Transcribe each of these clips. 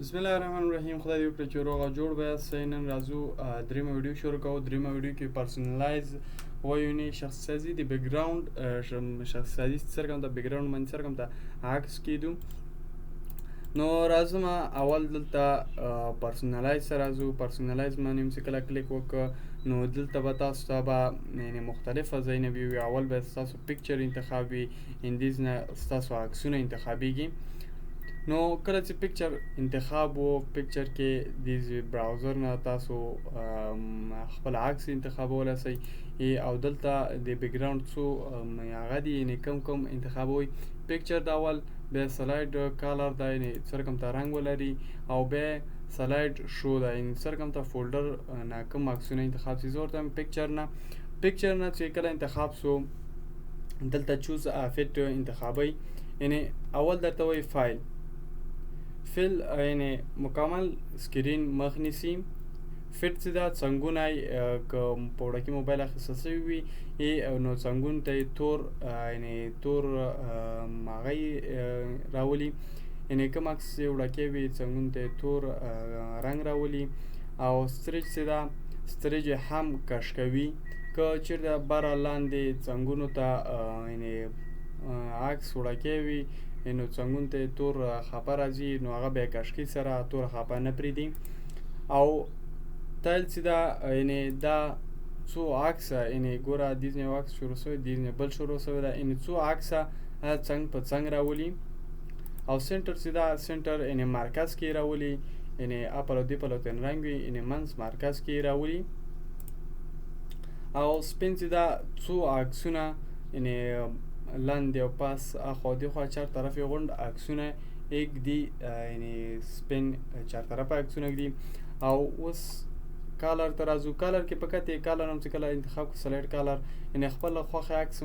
بسم الله الرحمن الرحیم. خدای دې وکړي چې روغ او جوړ به یاست. نن راځو دریمه ویډیو شروع کوو. دریمه ویډیو کې پرسونالایز وایو شخص سازی د بیکګراوند شخص سازی څرګند د بیکګراوند باندې څرګند عکس کیدو. نو راځم اول دلته پرسونالایز سره راځو. پرسونالایز باندې چې کله کلیک وکړو نو دلته به تاسو ته به مختلفه ځایونه وي. اول به تاسو پکچر انتخاب وي، اندیز نه تاسو عکسونه انتخابیږي. نو کله چې پکچر انتخاب وو، پکچر کې د براوزر نه تاسو خپل عکس انتخابولی شئ او دلته د بیکګراوند څو هغه دي یعنې کوم انتخابوئ. پکچر د اول، بیا سلاید کالر ده یعنې څرګند رنګ ولري، او بیا سلاید شو ده یعنې څرګند فولډر نه کوم عکسونه انتخاب شي. زه ورته وایم پکچر نه چې کله انتخاب سو دلته چوز فټ انتخابئ. یعنې اول درته وایي فایل یعنی مکمل سکرین مخ نیسي. فټ چې دا څنګونه که په وړکي موبایل اخیستل شوي وي نو څنګونو ته یې تور یعنې تور هغه راولي، یعنې کوم عکس چې وړکی وي څنګونو ته یې تور رنګ راولي. او ستریج چې ده ستریج یې هم کش کوي. که چېرته بره لاندې څنګونو ته یعنې عکس وړکی وي نو څنګونو ته تور خاپه راځي، نو هغه بیا کشکي سره تور خاپه نه پرېږدي. او تایل چې دا یعنې دا څو عکسه یعنې ګوره دیز نه یو عکس شروع شوی، دیز نه بل شروع شوی ده، یعنې څو عکسه څنګ په څنګ راولي. او سنټر چې دا سنټر یعنې مرکز کې راولي، یعنې اپل او دې پلو تن رنګ وي یعنې منځ مرکز کې راولي. او سپین چې دا څو عکسونه یعنې لاندې او پاس اخوا دېخوا چار طرف یې غونډ عکسونه ایږدي، یعنې سپین چار طرفه عکسونه ایږدي. او اوس کالر ته راځو. کالر کې په کته کالر هم چې کله انتخاب کړو سلایډ کالر یعنې خپل خوښه عکس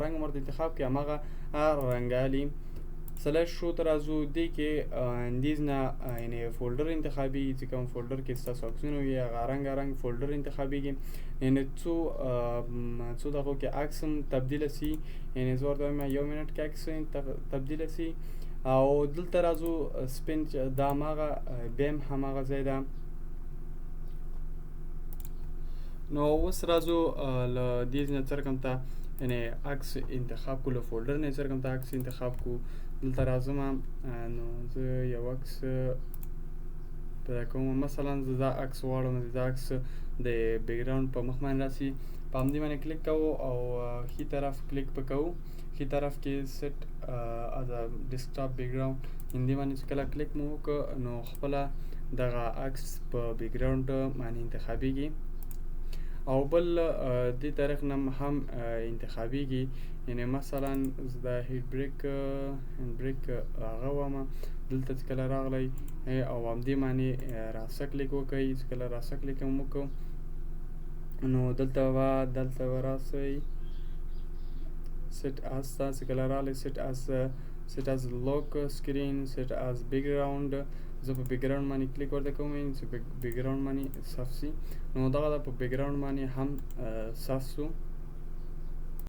رنګ مرته انتخاب کړي هماغه رنګالي. سلایډ شو ته راځو. دې کې اندیز نه یعنې فولډر انتخابي، چې کوم فولډر کې ستاسو عکسونه وي هغه رنګ فولډر انتخابیږي. یعنې څو دقیقو کې عکس هم تبدیله سي، یعنې زه ورته وایم 1 منټ کې عکس تبدیله سي. او دلته راځو سپین دا هماغه بیا هم هماغه ځای ده. نو اوس راځو له دیز نه څرګند ته یعنې عکس انتخاب کړو، له فولډر نه څرګند ته عکس انتخاب کړو. دلته راځم نو زه یو عکس پیدا کوم. مثلا زه دا عکس غواړم، دا عکس د بیکګراوند په مخ باندې راسي. په همدې باندې کلیک کوو او ښي طرف کلیک به کوو. ښي طرف کې سیټ از ا ډیسکټاپ بیکګراوند همدې باندې چې کله کلیک مو وکړو نو خپله دغه عکس په بیکګراوند باندې انتخابیږي. او بل دې طریق نه هم انتخابیږي، یعنې مثلا زه د هیډ بریک هغه وم. دلته چې کله راغلی او همدې باندې راسه کلیک وکړئ. چې کله راسه کلیک هم وکړو نو دلته به راسئ سیټ از ته. چې کله راغلی سیټ از لوک سکرین، سیټ از بیکګراوند. زه په بیکګراوند باندې کلیک ورته کوم چې بیکګراوند باندې صاف شي. نو دغه په بیکګراوند باندې هم صاف شو.